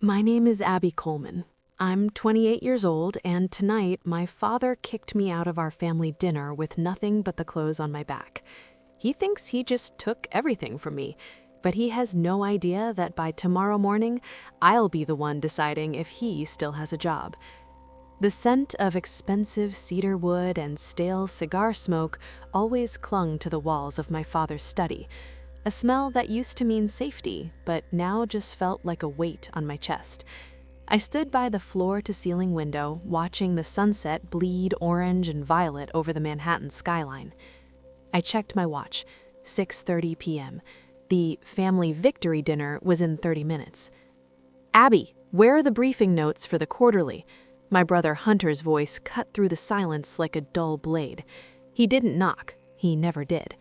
My name is Abby Coleman. I'm 28 years old, and tonight my father kicked me out of our family dinner with nothing but the clothes on my back. He thinks he just took everything from me, but he has no idea that by tomorrow morning, I'll be the one deciding if he still has a job. The scent of expensive cedar wood and stale cigar smoke always clung to the walls of my father's study, a smell that used to mean safety, but now just felt like a weight on my chest. I stood by the floor-to-ceiling window, watching the sunset bleed orange and violet over the Manhattan skyline. I checked my watch, 6:30 p.m. The family victory dinner was in 30 minutes. "Abby, where are the briefing notes for the quarterly?" My brother Hunter's voice cut through the silence like a dull blade. He didn't knock. He never did.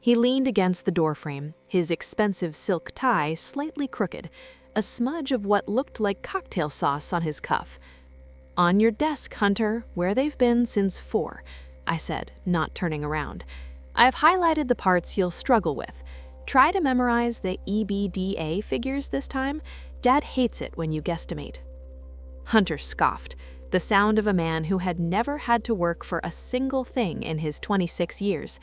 He leaned against the doorframe, his expensive silk tie slightly crooked, a smudge of what looked like cocktail sauce on his cuff. "On your desk, Hunter, where they've been since 4, I said, not turning around. "I've highlighted the parts you'll struggle with. Try to memorize the EBITDA figures this time. Dad hates it when you guesstimate." Hunter scoffed, the sound of a man who had never had to work for a single thing in his 26 years.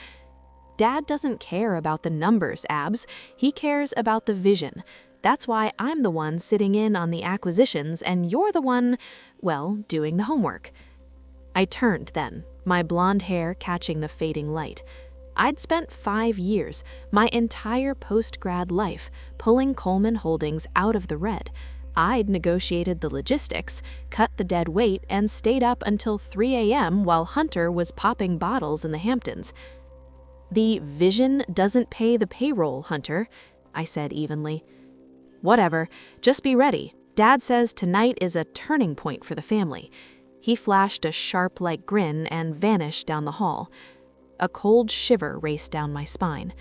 "Dad doesn't care about the numbers, Abs. He cares about the vision. That's why I'm the one sitting in on the acquisitions and you're the one, well, doing the homework." I turned then, my blonde hair catching the fading light. I'd spent 5 years, my entire post-grad life, pulling Coleman Holdings out of the red. I'd negotiated the logistics, cut the dead weight, and stayed up until 3 a.m. while Hunter was popping bottles in the Hamptons. "The vision doesn't pay the payroll, Hunter," I said evenly. "Whatever, just be ready. Dad says tonight is a turning point for the family." He flashed a sharp-like grin and vanished down the hall. A cold shiver raced down my spine.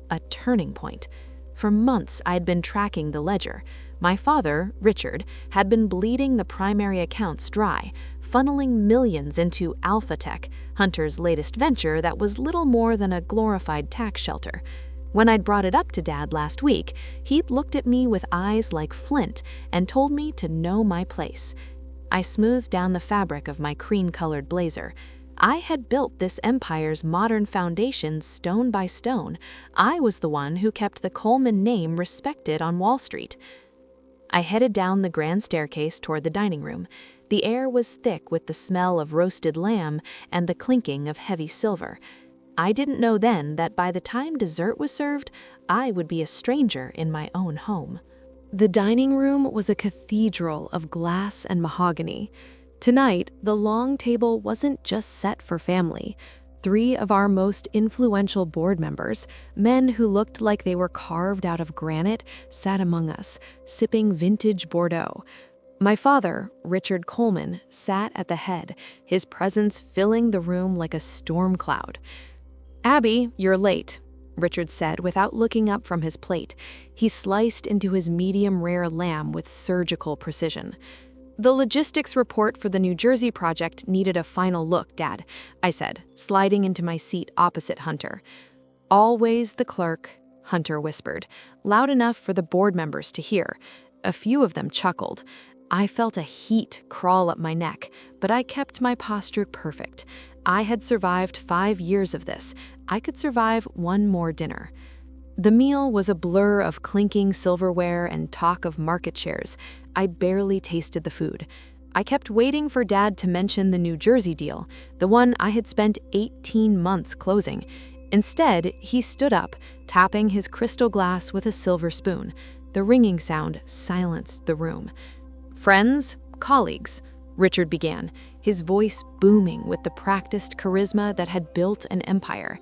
A turning point. For months, I'd been tracking the ledger. My father, Richard, had been bleeding the primary accounts dry, funneling millions into Alpha Tech, Hunter's latest venture that was little more than a glorified tax shelter. When I'd brought it up to Dad last week, he'd looked at me with eyes like flint and told me to know my place. I smoothed down the fabric of my cream-colored blazer. I had built this empire's modern foundations stone by stone. I was the one who kept the Coleman name respected on Wall Street. I headed down the grand staircase toward the dining room. The air was thick with the smell of roasted lamb and the clinking of heavy silver. I didn't know then that by the time dessert was served, I would be a stranger in my own home. The dining room was a cathedral of glass and mahogany. Tonight, the long table wasn't just set for family. 3 of our most influential board members, men who looked like they were carved out of granite, sat among us, sipping vintage Bordeaux. My father, Richard Coleman, sat at the head, his presence filling the room like a storm cloud. "Abby, you're late," Richard said without looking up from his plate. He sliced into his medium-rare lamb with surgical precision. "The logistics report for the New Jersey project needed a final look, Dad," I said, sliding into my seat opposite Hunter. "Always the clerk," Hunter whispered, loud enough for the board members to hear. A few of them chuckled. I felt a heat crawl up my neck, but I kept my posture perfect. I had survived 5 years of this. I could survive one more dinner. The meal was a blur of clinking silverware and talk of market shares. I barely tasted the food. I kept waiting for Dad to mention the New Jersey deal, the one I had spent 18 months closing. Instead, he stood up, tapping his crystal glass with a silver spoon. The ringing sound silenced the room. "Friends, colleagues," Richard began, his voice booming with the practiced charisma that had built an empire.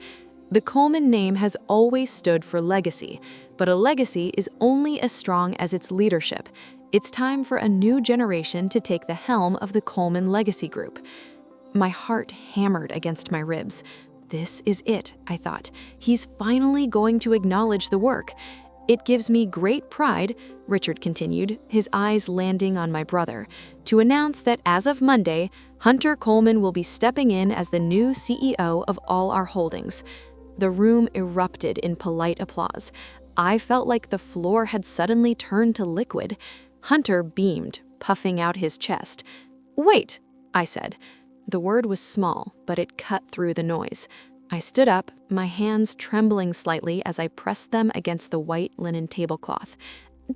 "The Coleman name has always stood for legacy, but a legacy is only as strong as its leadership. It's time for a new generation to take the helm of the Coleman Legacy Group." My heart hammered against my ribs. This is it, I thought. He's finally going to acknowledge the work. "It gives me great pride," Richard continued, his eyes landing on my brother, "to announce that as of Monday, Hunter Coleman will be stepping in as the new CEO of all our holdings." The room erupted in polite applause. I felt like the floor had suddenly turned to liquid. Hunter beamed, puffing out his chest. "Wait," I said. The word was small, but it cut through the noise. I stood up, my hands trembling slightly as I pressed them against the white linen tablecloth.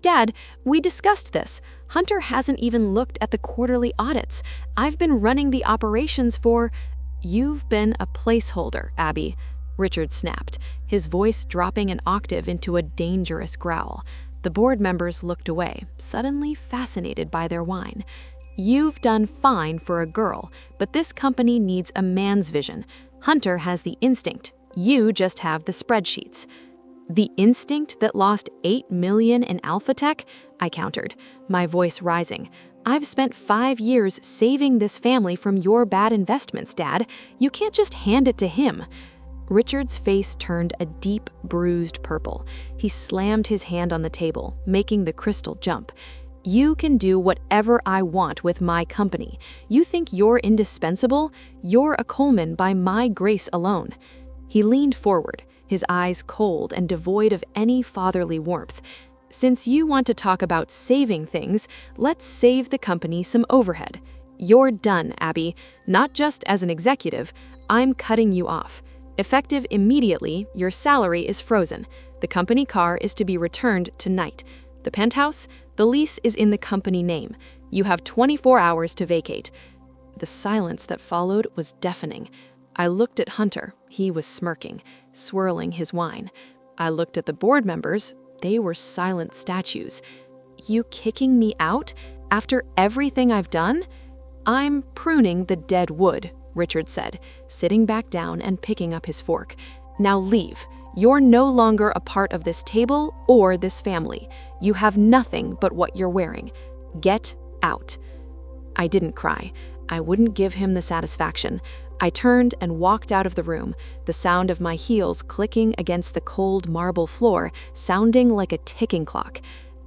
"Dad, we discussed this. Hunter hasn't even looked at the quarterly audits. I've been running the operations for—" "You've been a placeholder, Abby," Richard snapped, his voice dropping an octave into a dangerous growl. The board members looked away, suddenly fascinated by their wine. "You've done fine for a girl, but this company needs a man's vision. Hunter has the instinct. You just have the spreadsheets." "The instinct that lost $8 million in Alphatech?" I countered, my voice rising. "I've spent 5 years saving this family from your bad investments, Dad. You can't just hand it to him." Richard's face turned a deep, bruised purple. He slammed his hand on the table, making the crystal jump. "You can do whatever I want with my company. You think you're indispensable? You're a Coleman by my grace alone." He leaned forward, his eyes cold and devoid of any fatherly warmth. "Since you want to talk about saving things, let's save the company some overhead. You're done, Abby. Not just as an executive, I'm cutting you off. Effective immediately, your salary is frozen. The company car is to be returned tonight. The penthouse, the lease is in the company name. You have 24 hours to vacate." The silence that followed was deafening. I looked at Hunter. He was smirking, swirling his wine. I looked at the board members. They were silent statues. "You kicking me out? After everything I've done?" "I'm pruning the dead wood," Richard said, sitting back down and picking up his fork. "Now leave. You're no longer a part of this table or this family. You have nothing but what you're wearing. Get out." I didn't cry. I wouldn't give him the satisfaction. I turned and walked out of the room, the sound of my heels clicking against the cold marble floor, sounding like a ticking clock.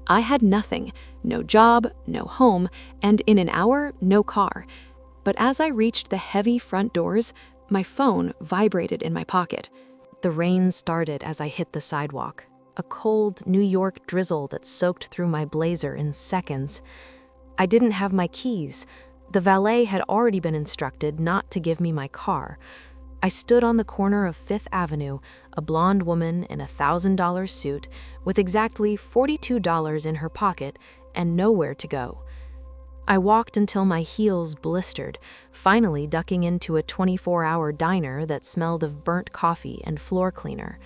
I had nothing, no job, no home, and in an hour, no car. But as I reached the heavy front doors, my phone vibrated in my pocket. The rain started as I hit the sidewalk, a cold New York drizzle that soaked through my blazer in seconds. I didn't have my keys. The valet had already been instructed not to give me my car. I stood on the corner of Fifth Avenue, a blonde woman in a $1,000 suit with exactly $42 in her pocket and nowhere to go. I walked until my heels blistered, finally ducking into a 24-hour diner that smelled of burnt coffee and floor cleaner.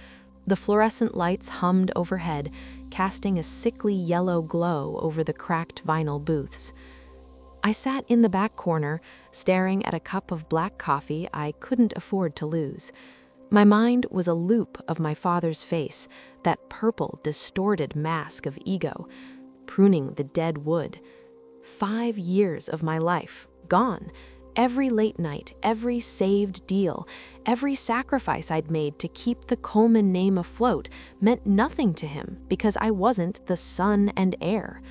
The fluorescent lights hummed overhead, casting a sickly yellow glow over the cracked vinyl booths. I sat in the back corner, staring at a cup of black coffee I couldn't afford to lose. My mind was a loop of my father's face, that purple, distorted mask of ego, pruning the dead wood. 5 years of my life, gone. Every late night, every saved deal, every sacrifice I'd made to keep the Coleman name afloat meant nothing to him because I wasn't the son and heir.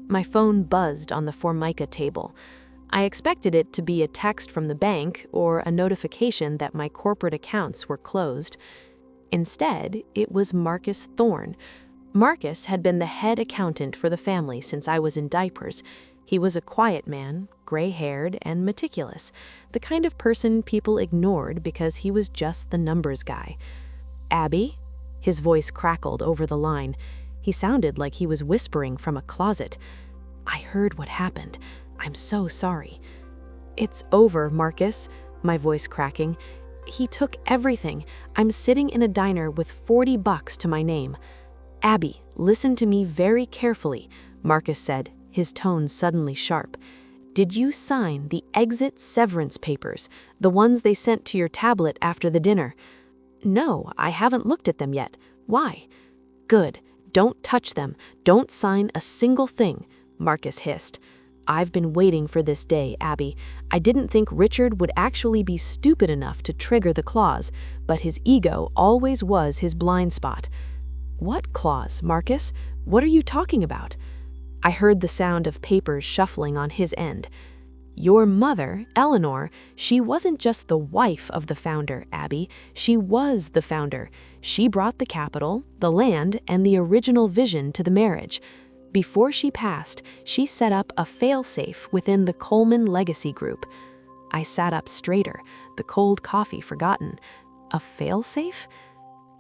My phone buzzed on the Formica table. I expected it to be a text from the bank or a notification that my corporate accounts were closed. Instead, it was Marcus Thorne. Marcus had been the head accountant for the family since I was in diapers. He was a quiet man, gray-haired and meticulous, the kind of person people ignored because he was just the numbers guy. "Abby?" His voice crackled over the line. He sounded like he was whispering from a closet. "I heard what happened. I'm so sorry." "It's over, Marcus," my voice cracking. "He took everything. I'm sitting in a diner with $40 to my name." "Abby, listen to me very carefully," Marcus said, his tone suddenly sharp. "Did you sign the exit severance papers, the ones they sent to your tablet after the dinner?" "No, I haven't looked at them yet. Why?" "Good. Don't touch them. Don't sign a single thing," Marcus hissed. "I've been waiting for this day, Abby. I didn't think Richard would actually be stupid enough to trigger the clause, but his ego always was his blind spot." "What clause, Marcus? What are you talking about?" I heard the sound of papers shuffling on his end. "Your mother, Eleanor, she wasn't just the wife of the founder, Abby. She was the founder. She brought the capital, the land, and the original vision to the marriage." Before she passed, she set up a failsafe within the Coleman Legacy Group. I sat up straighter, the cold coffee forgotten. A failsafe?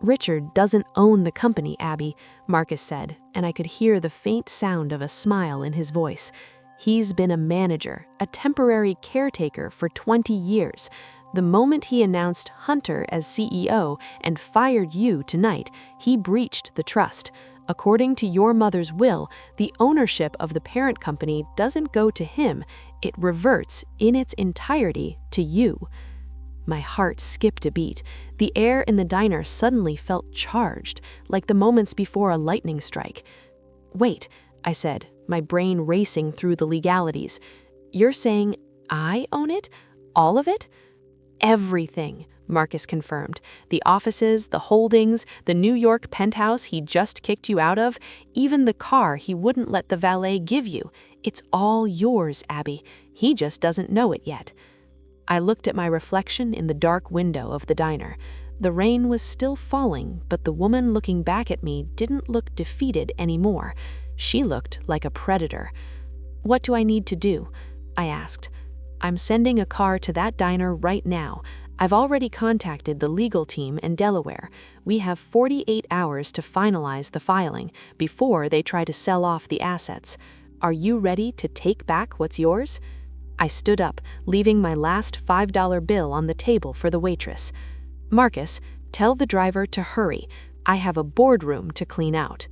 Richard doesn't own the company, Abby, Marcus said, and I could hear the faint sound of a smile in his voice. He's been a manager, a temporary caretaker for 20 years. The moment he announced Hunter as CEO and fired you tonight, he breached the trust. According to your mother's will, the ownership of the parent company doesn't go to him, it reverts in its entirety to you. My heart skipped a beat. The air in the diner suddenly felt charged, like the moments before a lightning strike. Wait, I said, my brain racing through the legalities. You're saying I own it? All of it? Everything, Marcus confirmed. The offices, the holdings, the New York penthouse he just kicked you out of, even the car he wouldn't let the valet give you. It's all yours, Abby. He just doesn't know it yet. I looked at my reflection in the dark window of the diner. The rain was still falling, but the woman looking back at me didn't look defeated anymore. She looked like a predator. What do I need to do? I asked. I'm sending a car to that diner right now. I've already contacted the legal team in Delaware. We have 48 hours to finalize the filing before they try to sell off the assets. Are you ready to take back what's yours? I stood up, leaving my last $5 bill on the table for the waitress. Marcus, tell the driver to hurry. I have a boardroom to clean out.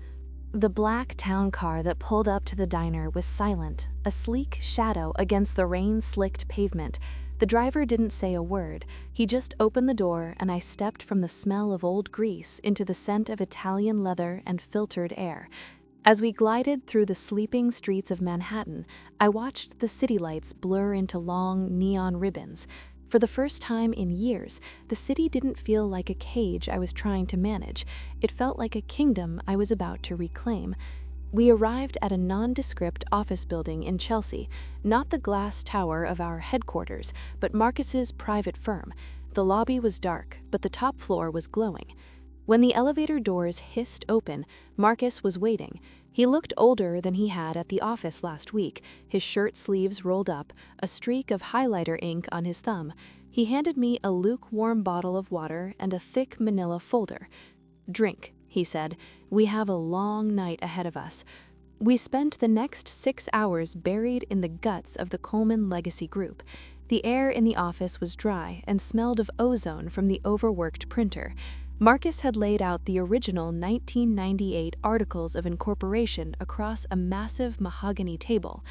The black town car that pulled up to the diner was silent, a sleek shadow against the rain-slicked pavement. The driver didn't say a word. He just opened the door, and I stepped from the smell of old grease into the scent of Italian leather and filtered air. As we glided through the sleeping streets of Manhattan, I watched the city lights blur into long neon ribbons. For the first time in years, the city didn't feel like a cage I was trying to manage. It felt like a kingdom I was about to reclaim. We arrived at a nondescript office building in Chelsea, not the glass tower of our headquarters, but Marcus's private firm. The lobby was dark, but the top floor was glowing. When the elevator doors hissed open, Marcus was waiting. He looked older than he had at the office last week, his shirt sleeves rolled up, a streak of highlighter ink on his thumb. He handed me a lukewarm bottle of water and a thick manila folder. "Drink," he said. "We have a long night ahead of us." We spent the next 6 hours buried in the guts of the Coleman Legacy Group. The air in the office was dry and smelled of ozone from the overworked printer. Marcus had laid out the original 1998 Articles of Incorporation across a massive mahogany table.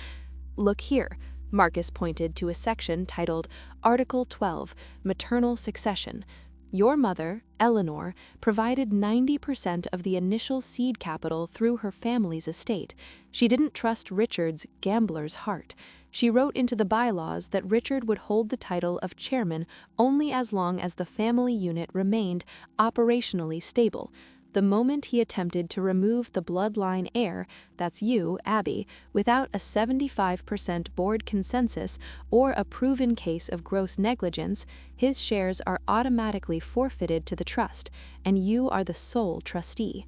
"Look here," Marcus pointed to a section titled Article 12, Maternal Succession. "Your mother, Eleanor, provided 90% of the initial seed capital through her family's estate. She didn't trust Richard's gambler's heart. She wrote into the bylaws that Richard would hold the title of chairman only as long as the family unit remained operationally stable. The moment he attempted to remove the bloodline heir, that's you, Abby, without a 75% board consensus or a proven case of gross negligence, his shares are automatically forfeited to the trust, and you are the sole trustee."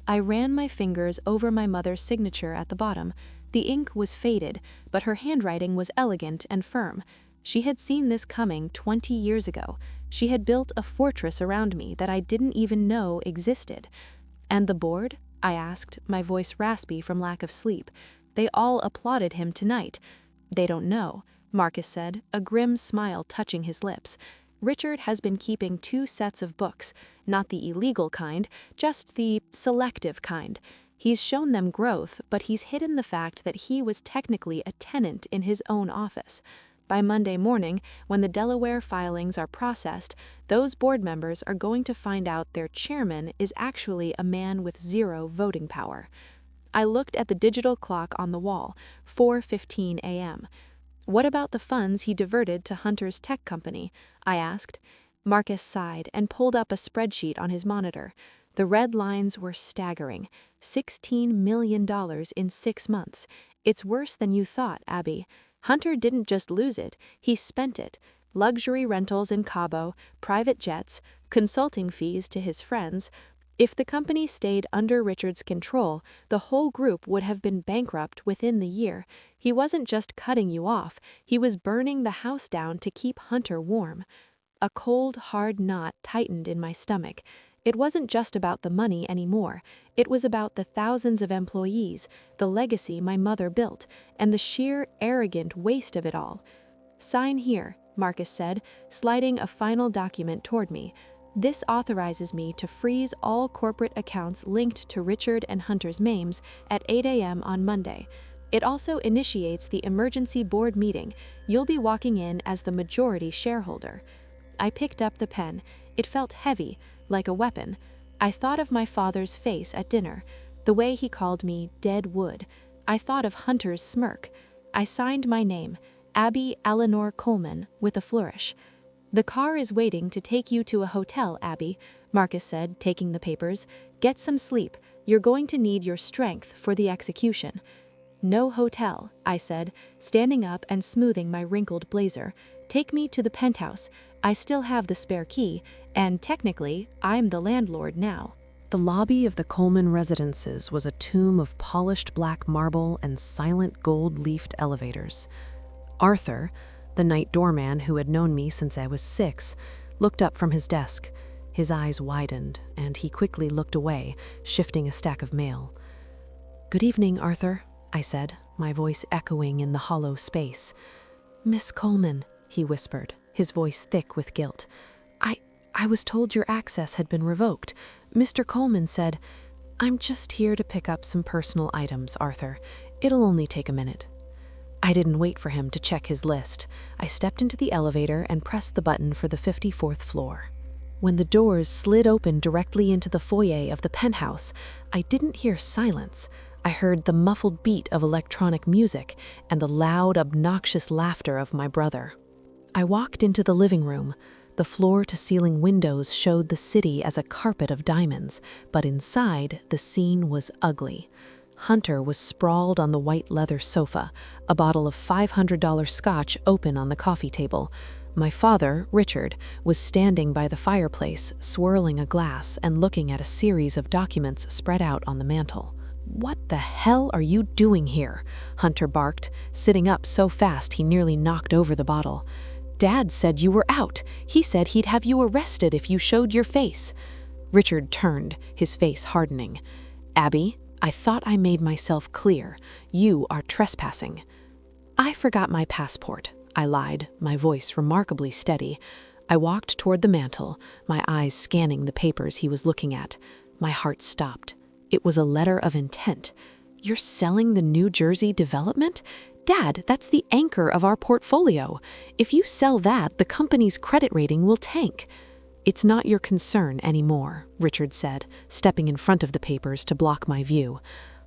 I ran my fingers over my mother's signature at the bottom. The ink was faded, but her handwriting was elegant and firm. She had seen this coming 20 years ago. She had built a fortress around me that I didn't even know existed. "And the board?" I asked, my voice raspy from lack of sleep. "They all applauded him tonight." "They don't know," Marcus said, a grim smile touching his lips. "Richard has been keeping 2 sets of books, not the illegal kind, just the selective kind. He's shown them growth, but he's hidden the fact that he was technically a tenant in his own office. By Monday morning, when the Delaware filings are processed, those board members are going to find out their chairman is actually a man with 0 voting power." I looked at the digital clock on the wall, 4:15 a.m. "What about the funds he diverted to Hunter's tech company?" I asked. Marcus sighed and pulled up a spreadsheet on his monitor. The red lines were staggering. $16 million in 6 months. "It's worse than you thought, Abby. Hunter didn't just lose it, he spent it. Luxury rentals in Cabo, private jets, consulting fees to his friends. If the company stayed under Richard's control, the whole group would have been bankrupt within the year. He wasn't just cutting you off, he was burning the house down to keep Hunter warm. A cold, hard knot tightened in my stomach. It wasn't just about the money anymore. It was about the thousands of employees, the legacy my mother built, and the sheer, arrogant waste of it all. "Sign here," Marcus said, sliding a final document toward me. "This authorizes me to freeze all corporate accounts linked to Richard and Hunter's names at 8 a.m. on Monday. It also initiates the emergency board meeting. You'll be walking in as the majority shareholder." I picked up the pen. It felt heavy, like a weapon. I thought of my father's face at dinner, the way he called me dead wood. I thought of Hunter's smirk. I signed my name, Abby Eleanor Coleman, with a flourish. "The car is waiting to take you to a hotel, Abby," Marcus said, taking the papers. "Get some sleep. You're going to need your strength for the execution." "No hotel," I said, standing up and smoothing my wrinkled blazer. "Take me to the penthouse. I still have the spare key, and technically, I'm the landlord now." The lobby of the Coleman residences was a tomb of polished black marble and silent gold-leafed elevators. Arthur, the night doorman who had known me since I was 6, looked up from his desk. His eyes widened, and he quickly looked away, shifting a stack of mail. "Good evening, Arthur," I said, my voice echoing in the hollow space. "Miss Coleman," he whispered, his voice thick with guilt. I was told your access had been revoked. Mr. Coleman said, I'm just here to pick up some personal items, Arthur. It'll only take a minute." I didn't wait for him to check his list. I stepped into the elevator and pressed the button for the 54th floor. When the doors slid open directly into the foyer of the penthouse, I didn't hear silence. I heard the muffled beat of electronic music and the loud, obnoxious laughter of my brother. I walked into the living room. The floor-to-ceiling windows showed the city as a carpet of diamonds, but inside, the scene was ugly. Hunter was sprawled on the white leather sofa, a bottle of $500 scotch open on the coffee table. My father, Richard, was standing by the fireplace, swirling a glass and looking at a series of documents spread out on the mantel. "What the hell are you doing here?" Hunter barked, sitting up so fast he nearly knocked over the bottle. "Dad said you were out. He said he'd have you arrested if you showed your face." Richard turned, his face hardening. "Abby, I thought I made myself clear. You are trespassing." "I forgot my passport," I lied, my voice remarkably steady. I walked toward the mantel, my eyes scanning the papers he was looking at. My heart stopped. It was a letter of intent. "You're selling the New Jersey development? Dad, that's the anchor of our portfolio. If you sell that, the company's credit rating will tank." "It's not your concern anymore," Richard said, stepping in front of the papers to block my view.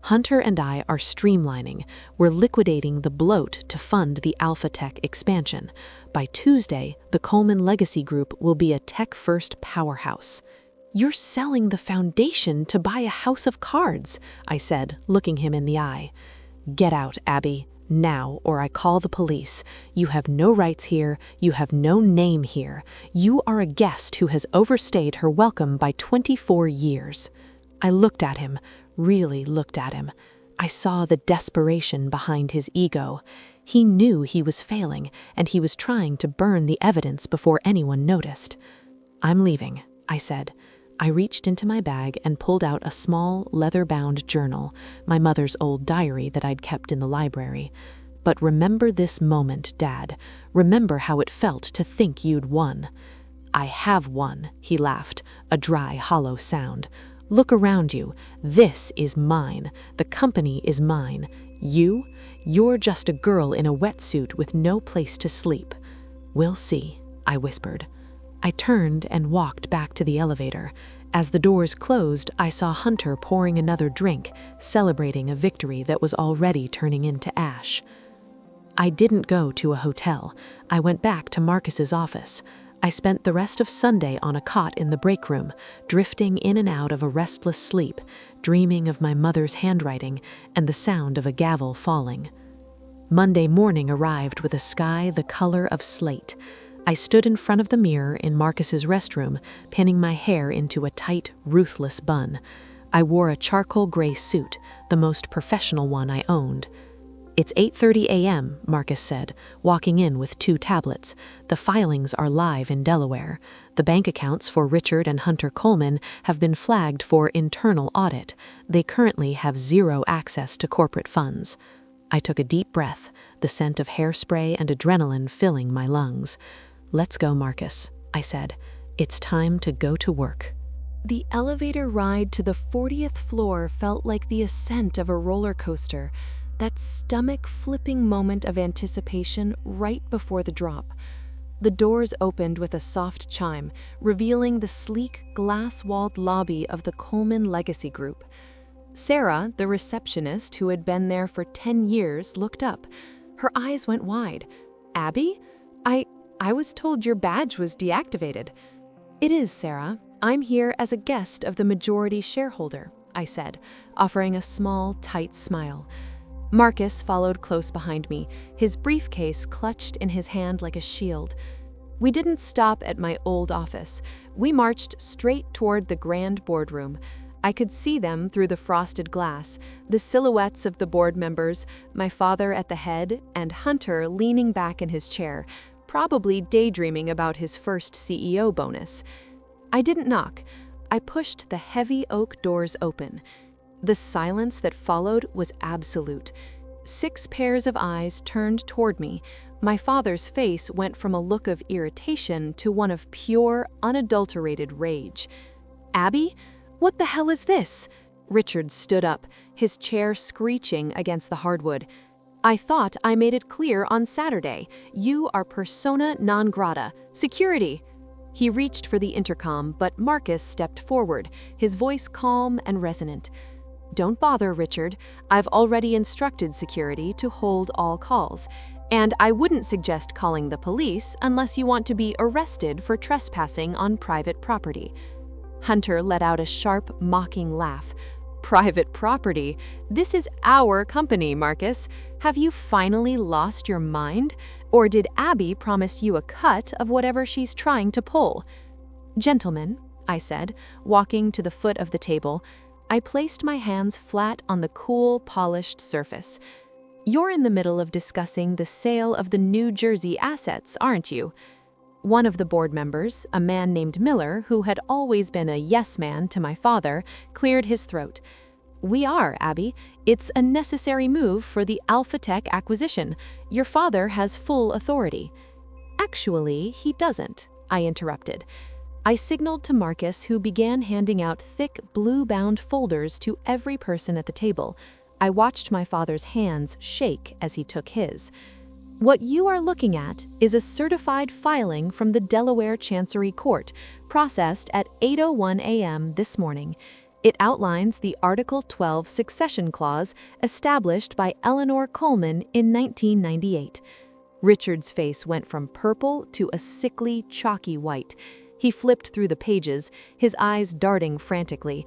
"Hunter and I are streamlining. We're liquidating the bloat to fund the Alpha Tech expansion. By Tuesday, the Coleman Legacy Group will be a tech-first powerhouse." "You're selling the foundation to buy a house of cards," I said, looking him in the eye. "Get out, Abby. Now, or I call the police. You have no rights here. You have no name here. You are a guest who has overstayed her welcome by 24 years. I looked at him, really looked at him. I saw the desperation behind his ego. He knew he was failing, and he was trying to burn the evidence before anyone noticed. "I'm leaving," I said. I reached into my bag and pulled out a small, leather-bound journal, my mother's old diary that I'd kept in the library. "But remember this moment, Dad. Remember how it felt to think you'd won." "I have won," he laughed, a dry, hollow sound. "Look around you. This is mine. The company is mine. You're just a girl in a wetsuit with no place to sleep." "We'll see," I whispered. I turned and walked back to the elevator. As the doors closed, I saw Hunter pouring another drink, celebrating a victory that was already turning into ash. I didn't go to a hotel. I went back to Marcus's office. I spent the rest of Sunday on a cot in the break room, drifting in and out of a restless sleep, dreaming of my mother's handwriting and the sound of a gavel falling. Monday morning arrived with a sky the color of slate. I stood in front of the mirror in Marcus's restroom, pinning my hair into a tight, ruthless bun. I wore a charcoal gray suit, the most professional one I owned. "It's 8:30 a.m., Marcus said, walking in with 2 tablets. "The filings are live in Delaware. The bank accounts for Richard and Hunter Coleman have been flagged for internal audit. They currently have 0 access to corporate funds." I took a deep breath, the scent of hairspray and adrenaline filling my lungs. "Let's go, Marcus," I said. "It's time to go to work." The elevator ride to the 40th floor felt like the ascent of a roller coaster, that stomach-flipping moment of anticipation right before the drop. The doors opened with a soft chime, revealing the sleek, glass-walled lobby of the Coleman Legacy Group. Sarah, the receptionist who had been there for 10 years, looked up. Her eyes went wide. "Abby? I was told your badge was deactivated." "It is, Sarah. I'm here as a guest of the majority shareholder," I said, offering a small, tight smile. Marcus followed close behind me, his briefcase clutched in his hand like a shield. We didn't stop at my old office. We marched straight toward the grand boardroom. I could see them through the frosted glass, the silhouettes of the board members, my father at the head, and Hunter leaning back in his chair, probably daydreaming about his first CEO bonus. I didn't knock. I pushed the heavy oak doors open. The silence that followed was absolute. 6 pairs of eyes turned toward me. My father's face went from a look of irritation to one of pure, unadulterated rage. "Abby? What the hell is this?" Richard stood up, his chair screeching against the hardwood. "I thought I made it clear on Saturday. You are persona non grata. Security!" He reached for the intercom, but Marcus stepped forward, his voice calm and resonant. "Don't bother, Richard. I've already instructed security to hold all calls. And I wouldn't suggest calling the police unless you want to be arrested for trespassing on private property." Hunter let out a sharp, mocking laugh. "Private property? This is our company, Marcus. Have you finally lost your mind? Or did Abby promise you a cut of whatever she's trying to pull?" "Gentlemen," I said, walking to the foot of the table. I placed my hands flat on the cool, polished surface. "You're in the middle of discussing the sale of the New Jersey assets, aren't you?" One of the board members, a man named Miller, who had always been a yes man to my father, cleared his throat. "We are, Abby. It's a necessary move for the Alpha Tech acquisition. Your father has full authority." "Actually, he doesn't," I interrupted. I signaled to Marcus, who began handing out thick, blue-bound folders to every person at the table. I watched my father's hands shake as he took his. "What you are looking at is a certified filing from the Delaware Chancery Court, processed at 8:01 a.m. this morning. It outlines the Article 12 succession clause established by Eleanor Coleman in 1998. Richard's face went from purple to a sickly, chalky white. He flipped through the pages, his eyes darting frantically.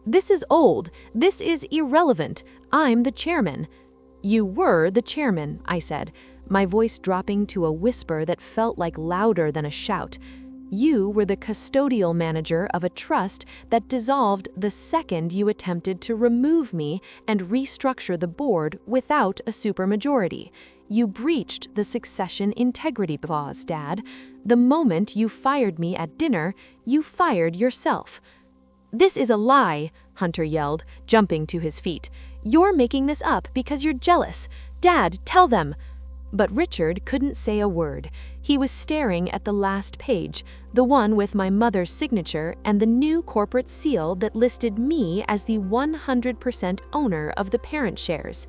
"This is old. This is irrelevant. I'm the chairman." "You were the chairman," I said, my voice dropping to a whisper that felt like louder than a shout. "You were the custodial manager of a trust that dissolved the second you attempted to remove me and restructure the board without a supermajority. You breached the succession integrity clause, Dad. The moment you fired me at dinner, you fired yourself." "This is a lie," Hunter yelled, jumping to his feet. "You're making this up because you're jealous. Dad, tell them." But Richard couldn't say a word. He was staring at the last page, the one with my mother's signature and the new corporate seal that listed me as the 100% owner of the parent shares.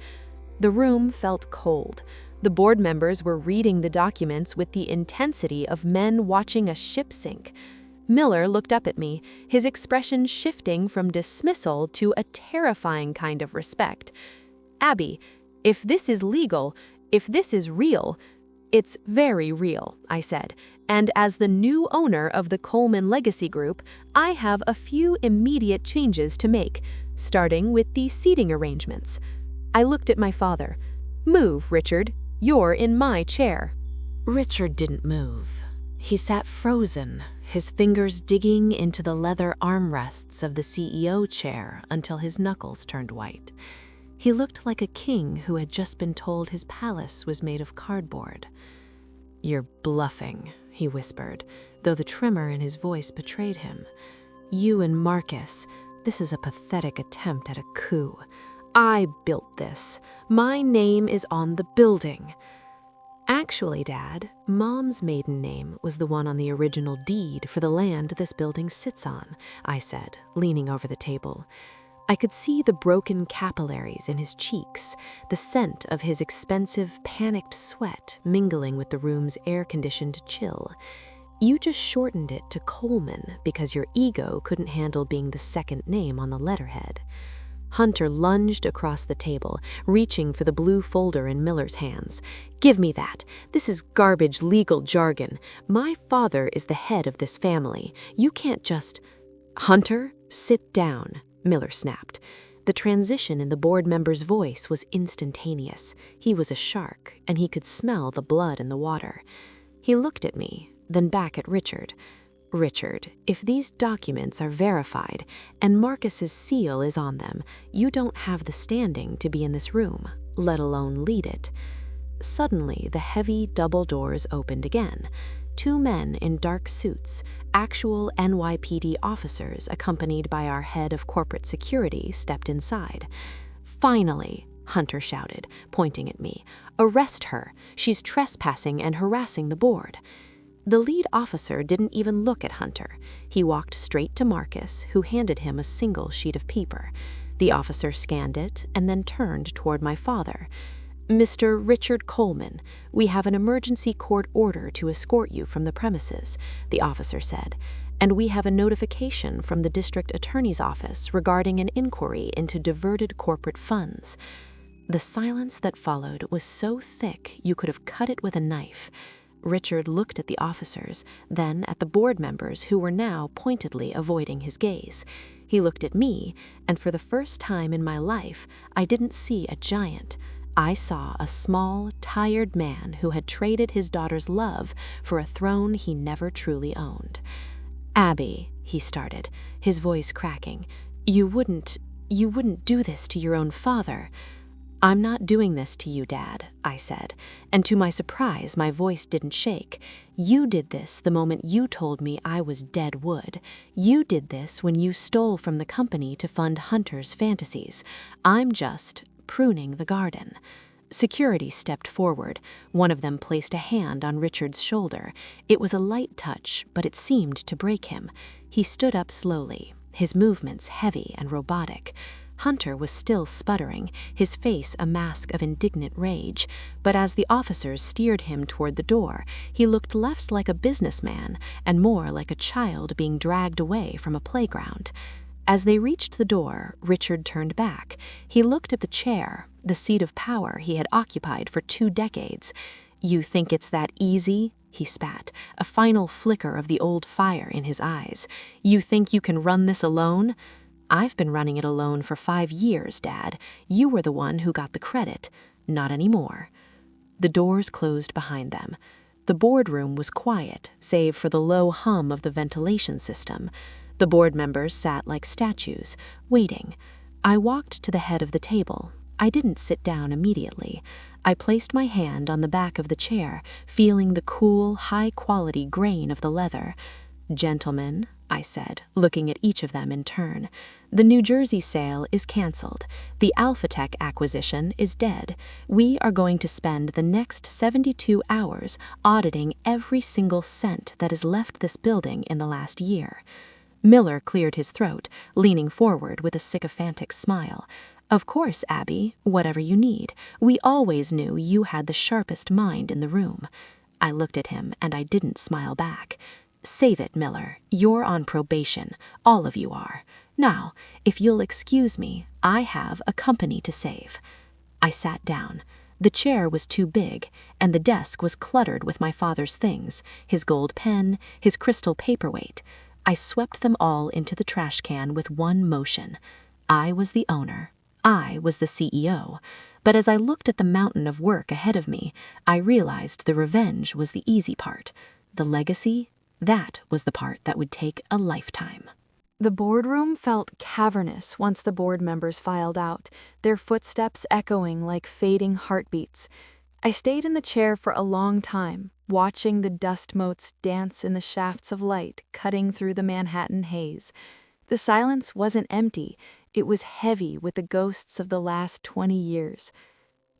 The room felt cold. The board members were reading the documents with the intensity of men watching a ship sink. Miller looked up at me, his expression shifting from dismissal to a terrifying kind of respect. "Abby, if this is legal, if this is real—" "It's very real," I said, "and as the new owner of the Coleman Legacy Group, I have a few immediate changes to make, starting with the seating arrangements." I looked at my father. "Move, Richard. You're in my chair." Richard didn't move. He sat frozen, his fingers digging into the leather armrests of the CEO chair until his knuckles turned white. He looked like a king who had just been told his palace was made of cardboard. "You're bluffing," he whispered, though the tremor in his voice betrayed him. "You and Marcus, this is a pathetic attempt at a coup. I built this. My name is on the building." "Actually, Dad, Mom's maiden name was the one on the original deed for the land this building sits on," I said, leaning over the table. I could see the broken capillaries in his cheeks, the scent of his expensive, panicked sweat mingling with the room's air-conditioned chill. "You just shortened it to Coleman because your ego couldn't handle being the second name on the letterhead." Hunter lunged across the table, reaching for the blue folder in Miller's hands. "Give me that. This is garbage legal jargon. My father is the head of this family. You can't just—" "Hunter, sit down," Miller snapped. The transition in the board member's voice was instantaneous. He was a shark, and he could smell the blood in the water. He looked at me, then back at Richard. "Richard, if these documents are verified and Marcus's seal is on them, you don't have the standing to be in this room, let alone lead it." Suddenly, the heavy double doors opened again. Two men in dark suits, actual NYPD officers accompanied by our head of corporate security, stepped inside. "Finally," Hunter shouted, pointing at me. "Arrest her. She's trespassing and harassing the board." The lead officer didn't even look at Hunter. He walked straight to Marcus, who handed him a single sheet of paper. The officer scanned it and then turned toward my father. "Mr. Richard Coleman, we have an emergency court order to escort you from the premises," the officer said, "and we have a notification from the district attorney's office regarding an inquiry into diverted corporate funds." The silence that followed was so thick you could have cut it with a knife. Richard looked at the officers, then at the board members who were now pointedly avoiding his gaze. He looked at me, and for the first time in my life, I didn't see a giant. I saw a small, tired man who had traded his daughter's love for a throne he never truly owned. "Abby," he started, his voice cracking, you wouldn't do this to your own father." "I'm not doing this to you, Dad," I said, and to my surprise, my voice didn't shake. "You did this the moment you told me I was dead wood. You did this when you stole from the company to fund Hunter's fantasies. I'm just pruning the garden." Security stepped forward. One of them placed a hand on Richard's shoulder. It was a light touch, but it seemed to break him. He stood up slowly, his movements heavy and robotic. Hunter was still sputtering, his face a mask of indignant rage, but as the officers steered him toward the door, he looked less like a businessman and more like a child being dragged away from a playground. As they reached the door, Richard turned back. He looked at the chair, the seat of power he had occupied for 2 decades. "You think it's that easy?" he spat, a final flicker of the old fire in his eyes. "You think you can run this alone?" "I've been running it alone for 5 years, Dad. You were the one who got the credit. Not anymore." The doors closed behind them. The boardroom was quiet, save for the low hum of the ventilation system. The board members sat like statues, waiting. I walked to the head of the table. I didn't sit down immediately. I placed my hand on the back of the chair, feeling the cool, high-quality grain of the leather. "Gentlemen," I said, looking at each of them in turn, "the New Jersey sale is canceled. The Alphatech acquisition is dead. We are going to spend the next 72 hours auditing every single cent that has left this building in the last year." Miller cleared his throat, leaning forward with a sycophantic smile. "Of course, Abby, whatever you need. We always knew you had the sharpest mind in the room." I looked at him, and I didn't smile back. "Save it, Miller. You're on probation. All of you are. Now, if you'll excuse me, I have a company to save." I sat down. The chair was too big, and the desk was cluttered with my father's things, his gold pen, his crystal paperweight. I swept them all into the trash can with one motion. I was the owner. I was the CEO. But as I looked at the mountain of work ahead of me, I realized the revenge was the easy part. The legacy, that was the part that would take a lifetime. The boardroom felt cavernous once the board members filed out, their footsteps echoing like fading heartbeats. I stayed in the chair for a long time, watching the dust motes dance in the shafts of light cutting through the Manhattan haze. The silence wasn't empty, it was heavy with the ghosts of the last 20 years.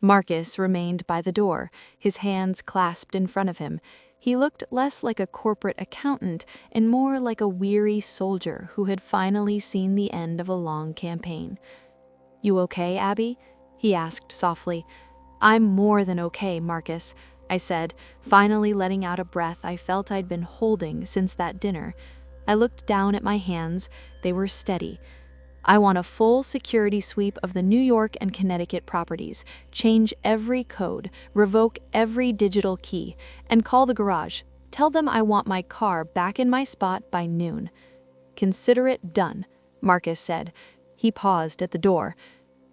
Marcus remained by the door, his hands clasped in front of him. He looked less like a corporate accountant and more like a weary soldier who had finally seen the end of a long campaign. "You okay, Abby?" he asked softly. "I'm more than okay, Marcus," I said, finally letting out a breath I felt I'd been holding since that dinner. I looked down at my hands. They were steady. "I want a full security sweep of the New York and Connecticut properties, change every code, revoke every digital key, and call the garage. Tell them I want my car back in my spot by noon." "Consider it done," Marcus said. He paused at the door.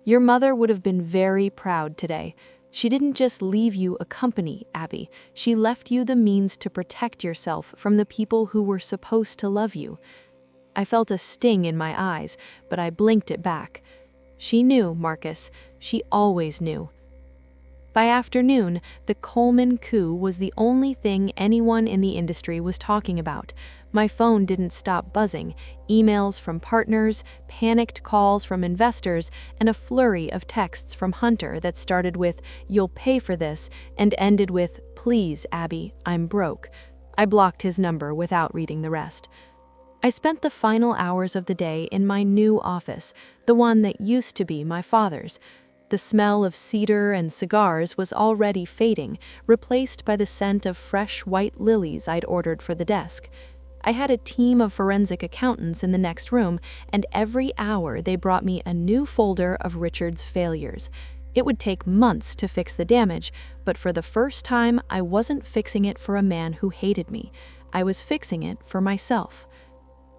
"Your mother would have been very proud today. She didn't just leave you a company, Abby. She left you the means to protect yourself from the people who were supposed to love you." I felt a sting in my eyes, but I blinked it back. She knew, Marcus. She always knew. By afternoon, the Coleman coup was the only thing anyone in the industry was talking about. My phone didn't stop buzzing, emails from partners, panicked calls from investors, and a flurry of texts from Hunter that started with, "You'll pay for this," and ended with, "Please, Abby, I'm broke." I blocked his number without reading the rest. I spent the final hours of the day in my new office, the one that used to be my father's. The smell of cedar and cigars was already fading, replaced by the scent of fresh white lilies I'd ordered for the desk. I had a team of forensic accountants in the next room, and every hour they brought me a new folder of Richard's failures. It would take months to fix the damage, but for the first time, I wasn't fixing it for a man who hated me. I was fixing it for myself.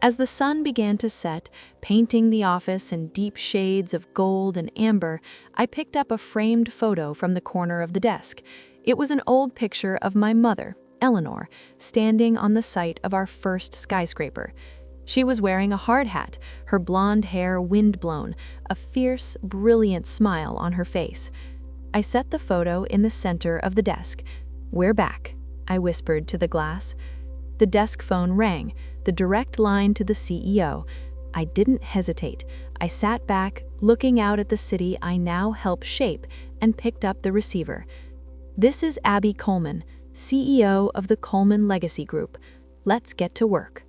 As the sun began to set, painting the office in deep shades of gold and amber, I picked up a framed photo from the corner of the desk. It was an old picture of my mother, Eleanor, standing on the site of our first skyscraper. She was wearing a hard hat, her blonde hair windblown, a fierce, brilliant smile on her face. I set the photo in the center of the desk. "We're back," I whispered to the glass. The desk phone rang, the direct line to the CEO. I didn't hesitate. I sat back, looking out at the city I now help shape, and picked up the receiver. "This is Abby Coleman, CEO of the Coleman Legacy Group. Let's get to work."